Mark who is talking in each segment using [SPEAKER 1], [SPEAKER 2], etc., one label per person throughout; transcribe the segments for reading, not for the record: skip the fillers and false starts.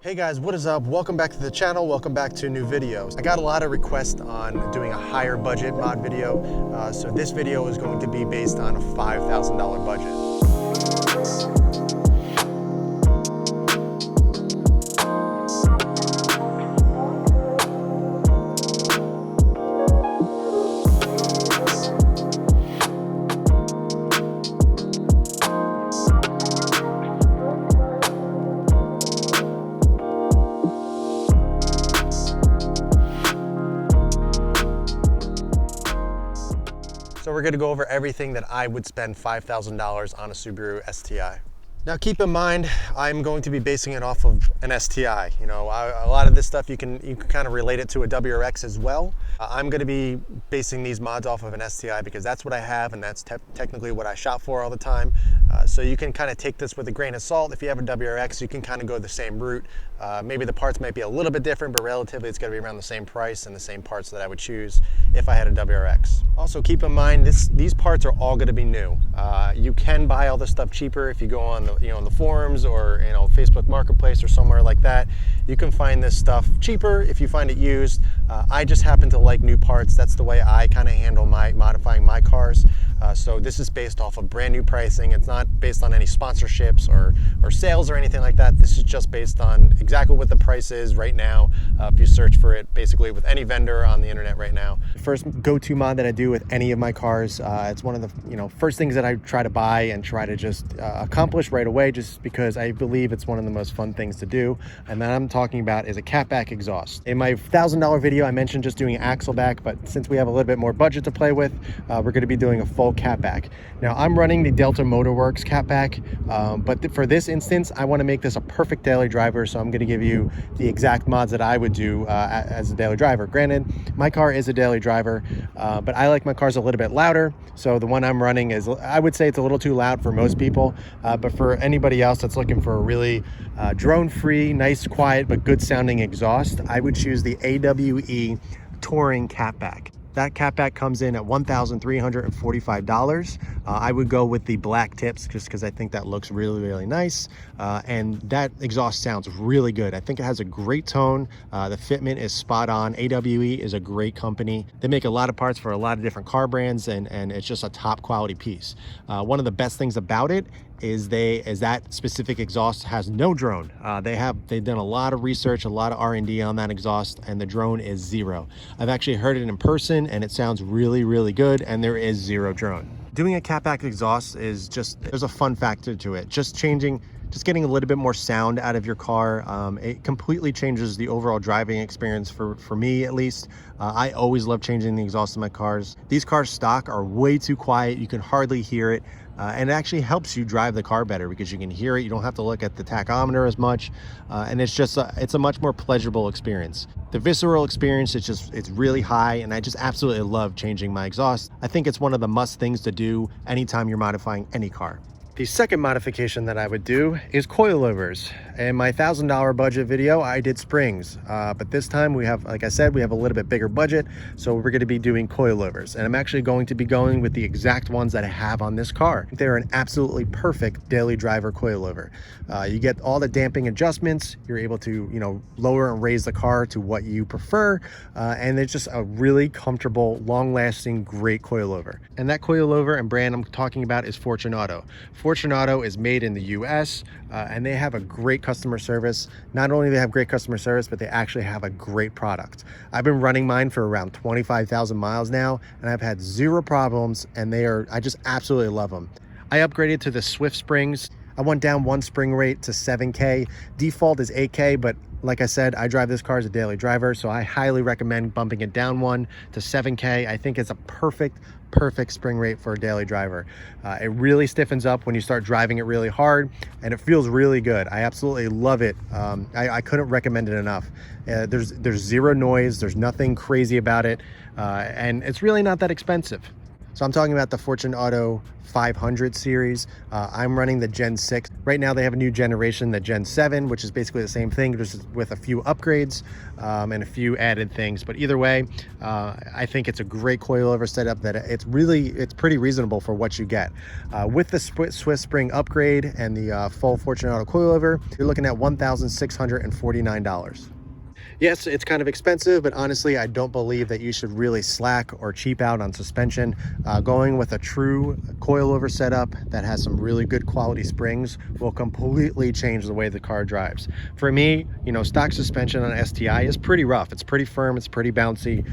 [SPEAKER 1] Hey guys, what is up? Welcome back to the channel. Welcome back to new videos. I got a lot of requests on doing a higher budget mod video. So this video is going to be based on a $5,000 budget. So we're gonna go over everything that I would spend $5,000 on a Subaru STI. Now keep in mind, I'm going to be basing it off of an STI. You know, a lot of this stuff you can kind of relate it to a WRX as well. I'm gonna be basing these mods off of an STI because that's what I have and that's technically what I shop for all the time. So you can kind of take this with a grain of salt. If you have a WRX, you can kind of go the same route. Maybe the parts might be a little bit different, but relatively it's gonna be around the same price and the same parts that I would choose if I had a WRX. Also keep in mind, these parts are all gonna be new. You can buy all this stuff cheaper if you go on the forums or Facebook Marketplace or somewhere like that. You can find this stuff cheaper if you find it used. I just happen to like new parts. That's the way I kind of handle modifying my cars. So this is based off of brand new pricing. It's not based on any sponsorships or sales or anything like that. This is just based on exactly what the price is right now. If you search for it basically with any vendor on the internet right now. The first go-to mod that I do with any of my cars, it's one of the first things that I try to buy and try to just accomplish right away, just because I believe it's one of the most fun things to do. And that I'm talking about is a catback exhaust. In my $1,000 video, I mentioned just doing axle back, but since we have a little bit more budget to play with, we're going to be doing a full catback. Now I'm running the Delta Motorworks catback, but for this instance, I want to make this a perfect daily driver. So I'm going to give you the exact mods that I would do as a daily driver. Granted, my car is a daily driver, but I like my cars a little bit louder. So the one I'm running is, I would say it's a little too loud for most people, but for anybody else that's looking for a really drone-free, nice, quiet, but good sounding exhaust, I would choose the AWE Touring catback. That catback comes in at $1,345. I would go with the black tips just because I think that looks really, really nice. And that exhaust sounds really good. I think it has a great tone. The fitment is spot on. AWE is a great company. They make a lot of parts for a lot of different car brands, and it's just a top quality piece. One of the best things about it is that specific exhaust has no drone. They've done a lot of research, a lot of R&D on that exhaust, and the drone is zero. I've actually heard it in person and it sounds really, really good, and there is zero drone. Doing a catback exhaust is there's a fun factor to it. Just getting a little bit more sound out of your car. It completely changes the overall driving experience for me, at least. I always love changing the exhaust in my cars. These cars stock are way too quiet. You can hardly hear it. And it actually helps you drive the car better because you can hear it. You don't have to look at the tachometer as much. And it's a much more pleasurable experience. The visceral experience, it's really high, and I just absolutely love changing my exhaust. I think it's one of the must things to do anytime you're modifying any car. The second modification that I would do is coilovers. In my $1,000 budget video, I did springs, but this time like I said, we have a little bit bigger budget, so we're going to be doing coilovers, and I'm actually going to be going with the exact ones that I have on this car. They're an absolutely perfect daily driver coilover. You get all the damping adjustments. You're able to lower and raise the car to what you prefer, and it's just a really comfortable, long-lasting, great coilover. And that coilover and brand I'm talking about is Fortunato. Fortunato is made in the US, and they have a great customer service. Not only do they have great customer service, but they actually have a great product. I've been running mine for around 25,000 miles now, and I've had zero problems, and I just absolutely love them. I upgraded to the Swift springs. I went down one spring rate to 7K. Default is 8K, but like I said, I drive this car as a daily driver, so I highly recommend bumping it down one to 7K. I think it's a perfect spring rate for a daily driver. It really stiffens up when you start driving it really hard, and it feels really good. I absolutely love it. I couldn't recommend it enough. There's zero noise. There's nothing crazy about it, and it's really not that expensive. So I'm talking about the Fortune Auto 500 series. I'm running the Gen 6. Right now they have a new generation, the Gen 7, which is basically the same thing, just with a few upgrades and a few added things. But either way, I think it's a great coilover setup that it's pretty reasonable for what you get. With the Swiss spring upgrade and the full Fortune Auto coilover, you're looking at $1,649. Yes, it's kind of expensive, but honestly, I don't believe that you should really slack or cheap out on suspension. Going with a true coilover setup that has some really good quality springs will completely change the way the car drives. For me, you know, stock suspension on STI is pretty rough. It's pretty firm. It's pretty bouncy.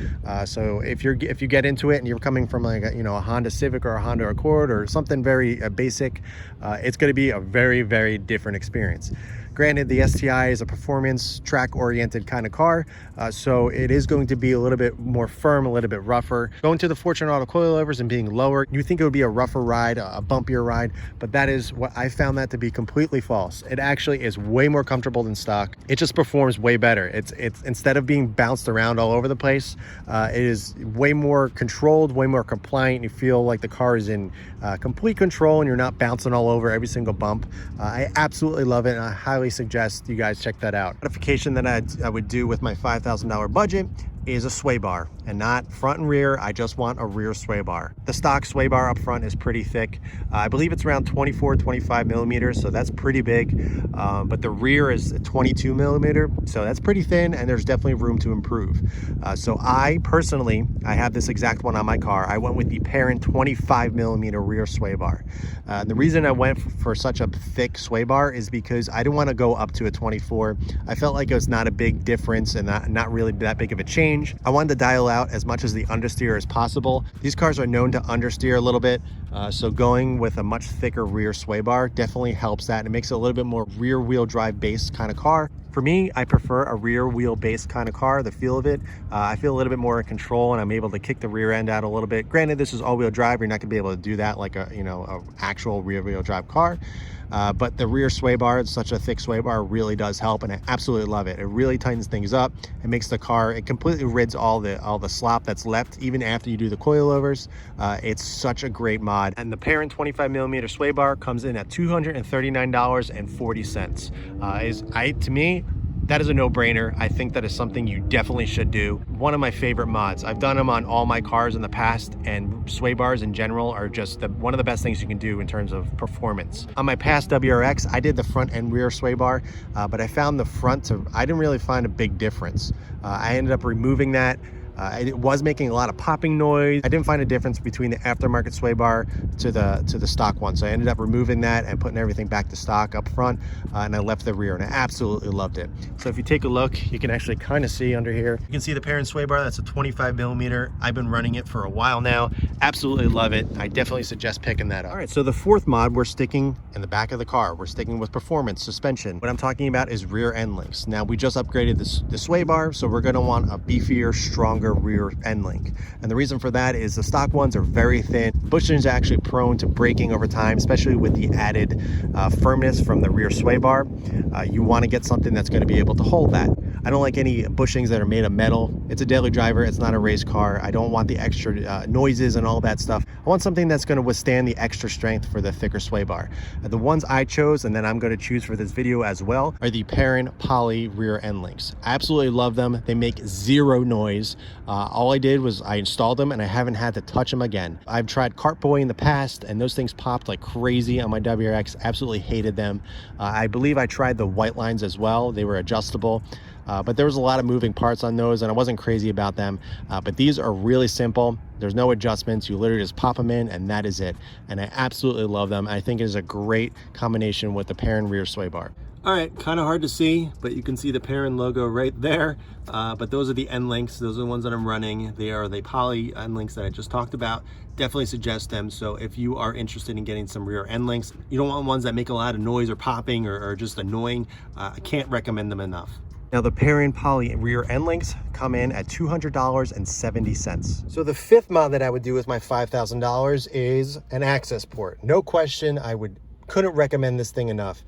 [SPEAKER 1] So if you get into it and you're coming from like a Honda Civic or a Honda Accord or something very basic, it's going to be a very, very different experience. Granted, the STI is a performance track-oriented kind of car, so it is going to be a little bit more firm, a little bit rougher. Going to the Fortune Auto coilovers and being lower, you think it would be a rougher ride, a bumpier ride, but that is what I found that to be completely false. It actually is way more comfortable than stock. It just performs way better. It's instead of being bounced around all over the place, it is way more controlled, way more compliant. You feel like the car is in complete control and you're not bouncing all over every single bump. I absolutely love it, and I highly suggest you guys check that out. Modification that I would do with my $5,000 budget is a sway bar, and not front and rear. I just want a rear sway bar. The stock sway bar up front is pretty thick. I believe it's around 25 millimeters, so that's pretty big. But the rear is 22 millimeter, so that's pretty thin, and there's definitely room to improve. So I personally have this exact one on my car. I went with the Parent 25 millimeter rear sway bar. The reason I went for such a thick sway bar is because I didn't want to go up to a 24. I felt like it was not a big difference and not really that big of a change. I wanted to dial out as much as the understeer as possible. These cars are known to understeer a little bit, so going with a much thicker rear sway bar definitely helps that. It makes it a little bit more rear wheel drive based kind of car. For me, I prefer a rear wheel based kind of car, the feel of it. I feel a little bit more in control and I'm able to kick the rear end out a little bit. Granted, this is all wheel drive. You're not gonna be able to do that like a actual rear wheel drive car. But the rear sway bar, it's such a thick sway bar, really does help, and I absolutely love it. It really tightens things up. It makes the car, it completely rids all the slop that's left even after you do the coilovers. It's such a great mod. And the Parent 25 millimeter sway bar comes in at $239.40. To me, that is a no-brainer. I think that is something you definitely should do. One of my favorite mods. I've done them on all my cars in the past, and sway bars in general are just one of the best things you can do in terms of performance. On my past WRX, I did the front and rear sway bar, but I found the front I didn't really find a big difference. I ended up removing that. It was making a lot of popping noise. I didn't find a difference between the aftermarket sway bar to the stock one, so I ended up removing that and putting everything back to stock up front, and I left the rear, and I absolutely loved it. So if you take a look, you can actually kind of see under here. You can see the Parent sway bar. That's a 25 millimeter. I've been running it for a while now. Absolutely love it. I definitely suggest picking that up. All right, so the fourth mod, we're sticking in the back of the car. We're sticking with performance, suspension. What I'm talking about is rear end links. Now, we just upgraded the sway bar, so we're going to want a beefier, stronger rear end link, and the reason for that is the stock ones are very thin. Bushings are actually prone to breaking over time, especially with the added firmness from the rear sway bar. You want to get something that's going to be able to hold that. I don't like any bushings that are made of metal. It's a daily driver. It's not a race car. I don't want the extra noises and all that stuff. I want something that's going to withstand the extra strength for the thicker sway bar. The ones I chose, and then I'm going to choose for this video as well, are the Parent Poly rear end links. I absolutely love them. They make zero noise. All I did was I installed them and I haven't had to touch them again. I've tried Cartboy in the past and those things popped like crazy on my WRX. Absolutely hated them. I believe I tried the white lines as well. They were adjustable. But there was a lot of moving parts on those and I wasn't crazy about them. But these are really simple. There's no adjustments. You literally just pop them in and that is it. And I absolutely love them. I think it is a great combination with the Parent rear sway bar. All right, kind of hard to see, but you can see the Parent logo right there. But those are the end links. Those are the ones that I'm running. They are the poly end links that I just talked about. Definitely suggest them. So if you are interested in getting some rear end links, you don't want ones that make a lot of noise or popping or just annoying. I can't recommend them enough. Now the Parent Poly rear end links come in at $200.70. So the fifth mod that I would do with my $5,000 is an access port. No question, I would couldn't recommend this thing enough.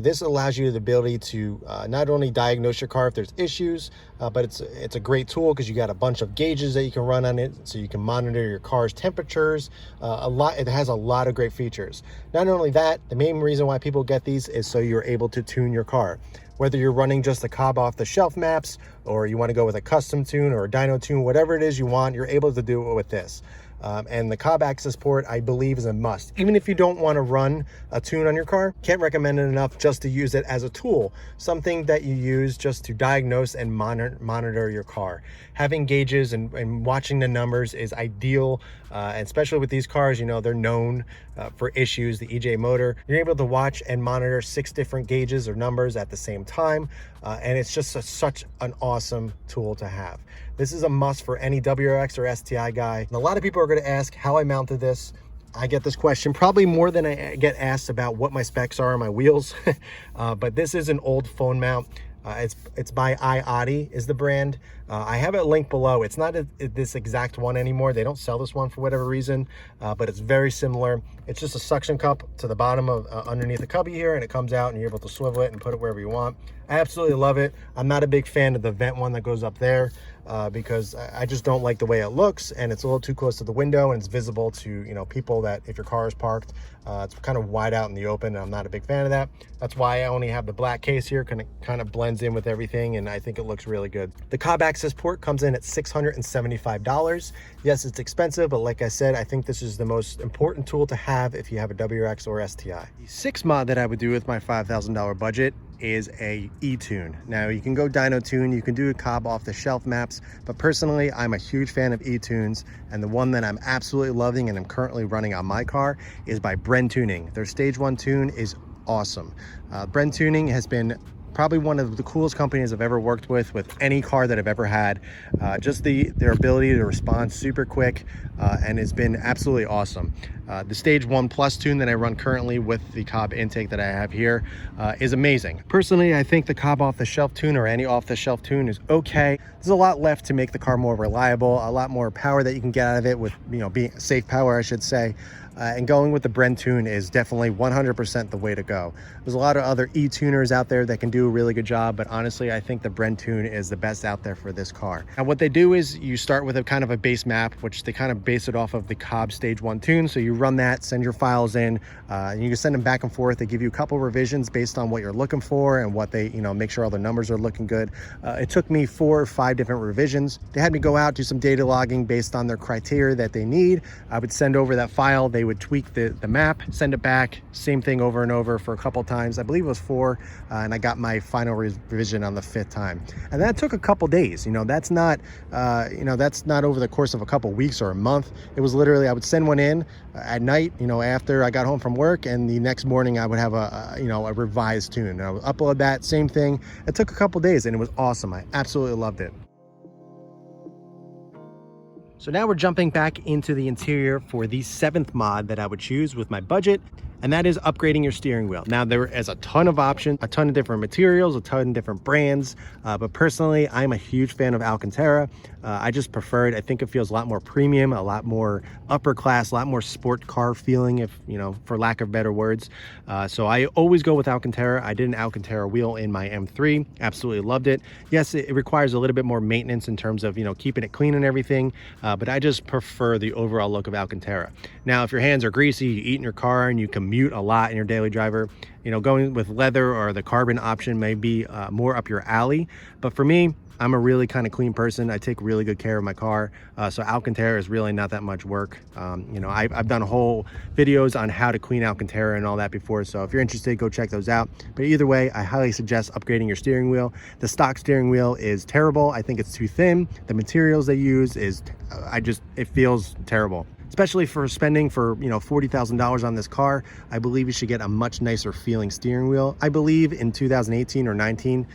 [SPEAKER 1] This allows you the ability to not only diagnose your car if there's issues, but it's a great tool because you got a bunch of gauges that you can run on it, so you can monitor your car's temperatures. It has a lot of great features. Not only that, the main reason why people get these is so you're able to tune your car. Whether you're running just the Cobb off-the-shelf maps, or you want to go with a custom tune or a dyno tune, whatever it is you want, you're able to do it with this. And the Cobb access port, I believe, is a must. Even if you don't want to run a tune on your car, can't recommend it enough just to use it as a tool, something that you use just to diagnose and monitor your car. Having gauges and watching the numbers is ideal, and especially with these cars, you know, they're known for issues, the EJ motor. You're able to watch and monitor 6 different gauges or numbers at the same time, and it's just such an awesome tool to have. This is a must for any WRX or STI guy. And a lot of people are going to ask how I mounted this. I get this question probably more than I get asked about what my specs are on my wheels. But this is an old phone mount. It's by iAudi is the brand. I have it linked below. It's not this exact one anymore. They don't sell this one for whatever reason, but it's very similar. It's just a suction cup to the bottom of underneath the cubby here, and it comes out and you're able to swivel it and put it wherever you want. I absolutely love it. I'm not a big fan of the vent one that goes up there because I just don't like the way it looks, and it's a little too close to the window, and it's visible to, you know, people that if your car is parked, it's kind of wide out in the open, and I'm not a big fan of that. That's why I only have the black case here, kind of blends in with everything, and I think it looks really good. The Cobb access port comes in at $675. Yes, it's expensive, but like I said, I think this is the most important tool to have if you have a WRX or STI. The 6th mod that I would do with my $5,000 budget is a e-tune. Now you can go dyno tune, you can do a Cobb off the shelf maps, but personally I'm a huge fan of e-tunes, and the one that I'm absolutely loving and I'm currently running on my car is by Bren Tuning. Their stage 1 tune is awesome. Bren Tuning has been probably one of the coolest companies I've ever worked with any car that I've ever had. Just their ability to respond super quick, and it's been absolutely awesome. The Stage 1 Plus tune that I run currently with the Cobb intake that I have here is amazing. Personally, I think the Cobb off-the-shelf tune or any off-the-shelf tune is okay. There's a lot left to make the car more reliable, a lot more power that you can get out of it with, you know, being safe power, I should say. And going with the Bren tune is definitely 100% the way to go. There's a lot of other e-tuners out there that can do a really good job, but honestly, I think the Bren tune is the best out there for this car. And what they do is you start with a kind of a base map, which they kind of base it off of the Cobb Stage 1 tune. So you run that, send your files in, and you can send them back and forth. They give you a couple revisions based on what you're looking for and what they, you know, make sure all the numbers are looking good. It took me 4 or 5 different revisions. They had me go out, do some data logging based on their criteria that they need. I would send over that file. They would tweak the map, send it back, same thing over and over for a couple times. I believe it was 4, and I got my final revision on the 5th time. And that took a couple days. You know, that's not over the course of a couple weeks or a month. It was literally, I would send one in at night, you know, after I got home from work, and the next morning I would have a revised tune. And I would upload that, same thing. It took a couple days, and it was awesome. I absolutely loved it. So now we're jumping back into the interior for the 7th mod that I would choose with my budget, and that is upgrading your steering wheel. Now there is a ton of options, a ton of different materials, a ton of different brands, but personally I'm a huge fan of Alcantara. I just prefer it. I think it feels a lot more premium, a lot more upper class, a lot more sport car feeling, if you know, for lack of better words. So I always go with Alcantara. I did an Alcantara wheel in my M3, absolutely loved it. Yes, it requires a little bit more maintenance in terms of, you know, keeping it clean and everything, but I just prefer the overall look of Alcantara. Now if your hands are greasy, you eat in your car and you commute a lot in your daily driver, you know, going with leather or the carbon option may be more up your alley. But for me, I'm a really kind of clean person. I take really good care of my car. So Alcantara is really not that much work. You know, I've done whole videos on how to clean Alcantara and all that before. So if you're interested, go check those out. But either way, I highly suggest upgrading your steering wheel. The stock steering wheel is terrible. I think it's too thin. The materials they use is, it feels terrible. Especially for spending for, you know, $40,000 on this car, I believe you should get a much nicer feeling steering wheel. I believe in 2018 or 19,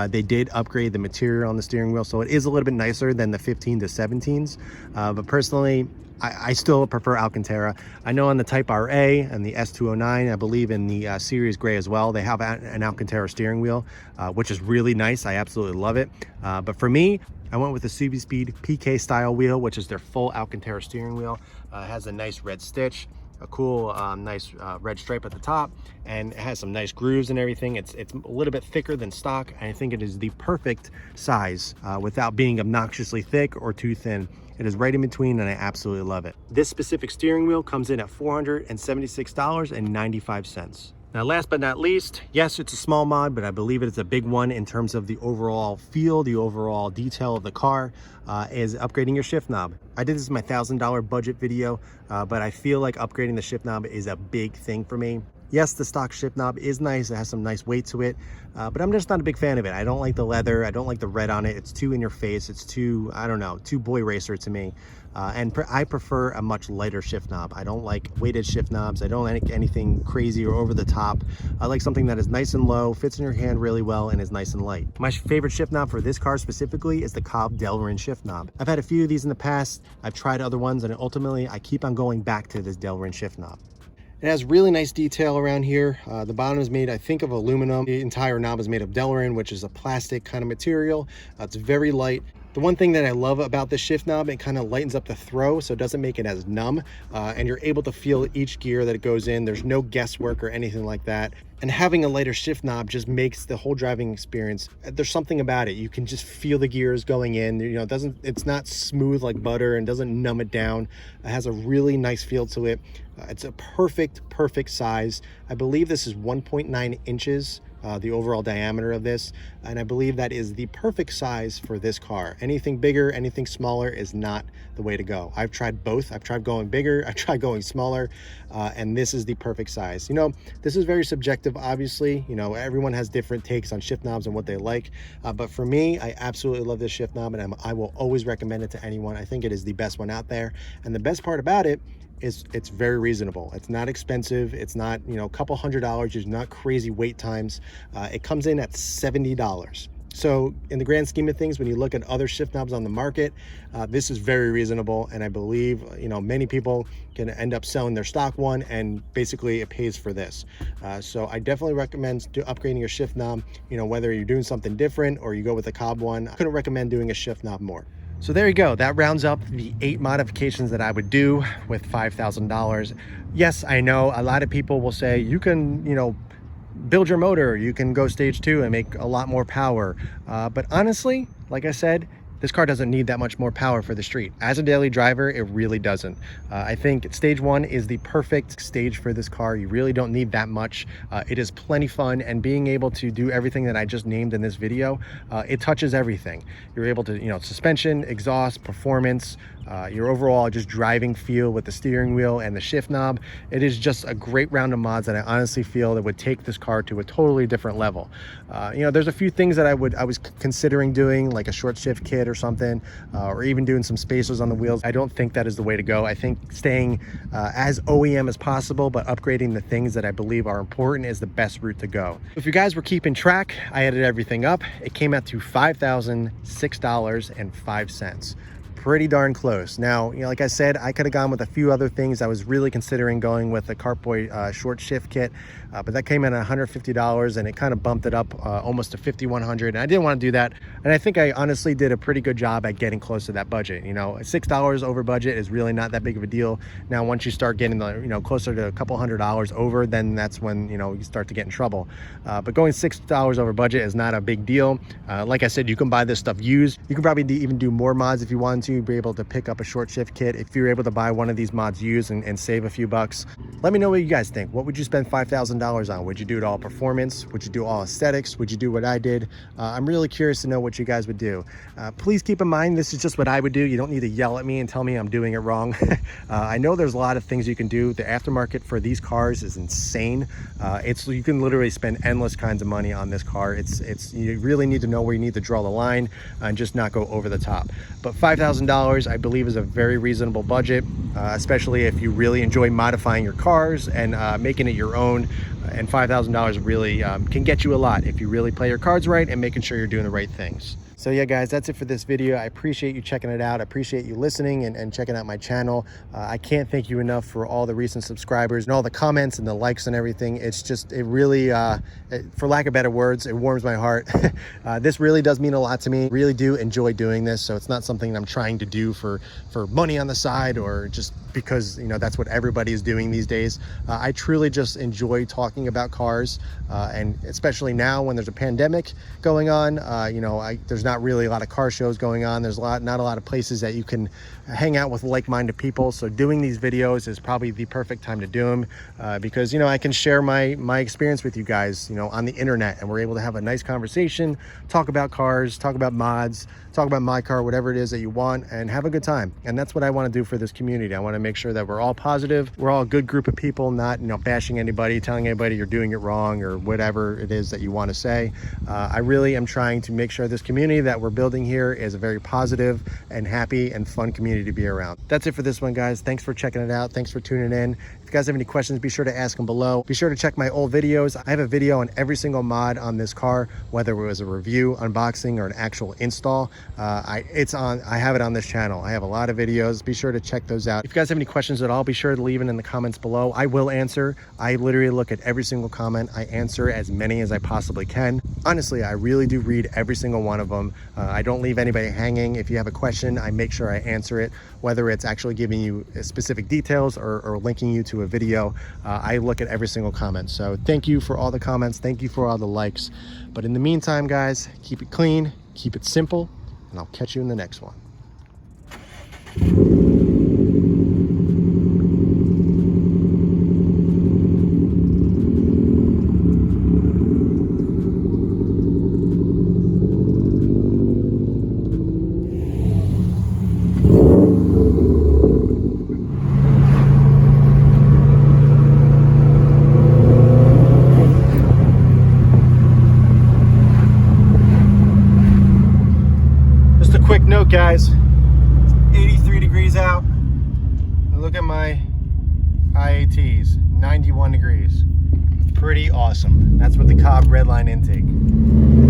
[SPEAKER 1] they did upgrade the material on the steering wheel, so it is a little bit nicer than the 15 to 17s. But personally, I still prefer Alcantara. I know on the Type RA and the S209, I believe in the Series Gray as well, they have an Alcantara steering wheel, which is really nice. I absolutely love it. But for me, I went with the SubiSpeed PK style wheel, which is their full Alcantara steering wheel. It has a nice red stitch. a cool nice red stripe at the top, and it has some nice grooves and everything. It's a little bit thicker than stock, and I think it is the perfect size without being obnoxiously thick or too thin. It is right in between, and I absolutely love it. This specific steering wheel comes in at $476.95. Now, last but not least, yes, it's a small mod, but I believe it is a big one in terms of the overall feel, the overall detail of the car, is upgrading your shift knob. I did this in my $1,000 budget video, but I feel like upgrading the shift knob is a big thing for me. Yes, the stock shift knob is nice. It has some nice weight to it, but I'm just not a big fan of it. I don't like the leather. I don't like the red on it. It's too in your face. It's too, I don't know, too boy racer to me. I prefer a much lighter shift knob. I don't like weighted shift knobs. I don't like anything crazy or over the top. I like something that is nice and low, fits in your hand really well, and is nice and light. My favorite shift knob for this car specifically is the Cobb Delrin shift knob. I've had a few of these in the past. I've tried other ones, and ultimately I keep on going back to this Delrin shift knob. It has really nice detail around here. The bottom is made, I think, of aluminum. The entire knob is made of Delrin, which is a plastic kind of material. It's very light. The one thing that I love about this shift knob, it kind of lightens up the throw, so it doesn't make it as numb, and you're able to feel each gear that it goes in. There's no guesswork or anything like that. And having a lighter shift knob just makes the whole driving experience, there's something about it. You can just feel the gears going in. You know, it's not smooth like butter and doesn't numb it down. It has a really nice feel to it. It's a perfect size. I believe this is 1.9 inches. The overall diameter of this, and I believe that is the perfect size for this car. Anything bigger, anything smaller is not the way to go. I've tried both. I've tried going bigger, I've tried going smaller, and this is the perfect size. You know, this is very subjective, obviously. You know, everyone has different takes on shift knobs and what they like, but for me, I absolutely love this shift knob, and I will always recommend it to anyone. I think it is the best one out there, and the best part about it is it's very reasonable. It's not expensive. It's not, you know, a couple $100. There's not crazy wait times. It comes in at $70. So in the grand scheme of things, when you look at other shift knobs on the market, this is very reasonable, and I believe, you know, many people can end up selling their stock one, and basically it pays for this. So I definitely recommend upgrading your shift knob. You know, whether you're doing something different or you go with the Cobb one, I couldn't recommend doing a shift knob more. So there you go. That rounds up the 8 modifications that I would do with $5,000. Yes, I know a lot of people will say you can, you know, build your motor, you can go stage 2 and make a lot more power. But honestly, like I said, this car doesn't need that much more power for the street. As a daily driver, it really doesn't. I think stage 1 is the perfect stage for this car. You really don't need that much. It is plenty fun, and being able to do everything that I just named in this video, it touches everything. You're able to, you know, suspension, exhaust, performance, your overall just driving feel with the steering wheel and the shift knob. It is just a great round of mods that I honestly feel that would take this car to a totally different level. You know, there's a few things that I was considering doing, like a short shift kit or something, or even doing some spacers on the wheels. I don't think that is the way to go. I think staying as OEM as possible, but upgrading the things that I believe are important is the best route to go. If you guys were keeping track, I added everything up. It came out to $5,006.05. Pretty darn close. Now, you know, like I said, I could have gone with a few other things. I was really considering going with the Cartboy short shift kit, but that came in at $150, and it kind of bumped it up almost to $5,100, and I didn't want to do that. And I think I honestly did a pretty good job at getting close to that budget. You know, $6 over budget is really not that big of a deal. Now, once you start getting the, you know, closer to a couple $100 over, then that's when, you know, you start to get in trouble. But going $6 over budget is not a big deal. Like I said, you can buy this stuff used. You can probably even do more mods if you want to. Be able to pick up a short shift kit if you're able to buy one of these mods used and save a few bucks. Let me know what you guys think. What would you spend $5,000 on? Would you do it all performance? Would you do all aesthetics? Would you do what I did? I'm really curious to know what you guys would do. Please keep in mind, this is just what I would do. You don't need to yell at me and tell me I'm doing it wrong. I know there's a lot of things you can do. The aftermarket for these cars is insane. You can literally spend endless kinds of money on this car. You really need to know where you need to draw the line and just not go over the top. But $5,000 I believe is a very reasonable budget, especially if you really enjoy modifying your cars and making it your own. and $5,000 really can get you a lot if you really play your cards right and making sure you're doing the right things. So yeah, guys, that's it for this video. I appreciate you checking it out. I appreciate you listening and checking out my channel. I can't thank you enough for all the recent subscribers and all the comments and the likes and everything. It's just, it really, for lack of better words, it warms my heart. This really does mean a lot to me. Really do enjoy doing this. So it's not something I'm trying to do for money on the side or just because, you know, that's what everybody is doing these days. I truly just enjoy talking about cars, and especially now when there's a pandemic going on, you know, there's not really a lot of car shows going on. There's not a lot of places that you can hang out with like-minded people. So doing these videos is probably the perfect time to do them, because, you know, I can share my experience with you guys, you know, on the internet, and we're able to have a nice conversation, talk about cars, talk about mods, talk about my car, whatever it is that you want, and have a good time. And that's what I want to do for this community. I want to make sure that we're all positive, we're all a good group of people, not, you know, bashing anybody, telling anybody you're doing it wrong or whatever it is that you want to say. I really am trying to make sure this community that we're building here is a very positive and happy and fun community to be around. That's it for this one, guys. Thanks for checking it out. Thanks for tuning in. If you guys have any questions, be sure to ask them below. Be sure to check my old videos. I have a video on every single mod on this car, whether it was a review, unboxing, or an actual install. I have it on this channel. I have a lot of videos. Be sure to check those out. If you guys have any questions at all, be sure to leave it in the comments below. I will answer. I literally look at every single comment. I answer as many as I possibly can. Honestly, I really do read every single one of them. I don't leave anybody hanging. If you have a question, I make sure I answer it, whether it's actually giving you specific details or linking you to a video. I look at every single comment. So thank you for all the comments. Thank you for all the likes. But in the meantime, guys, keep it clean, keep it simple, and I'll catch you in the next one. Quick note, guys, it's 83 degrees out. Look at my IATs, 91 degrees. Pretty awesome. That's with the Cobb redline intake.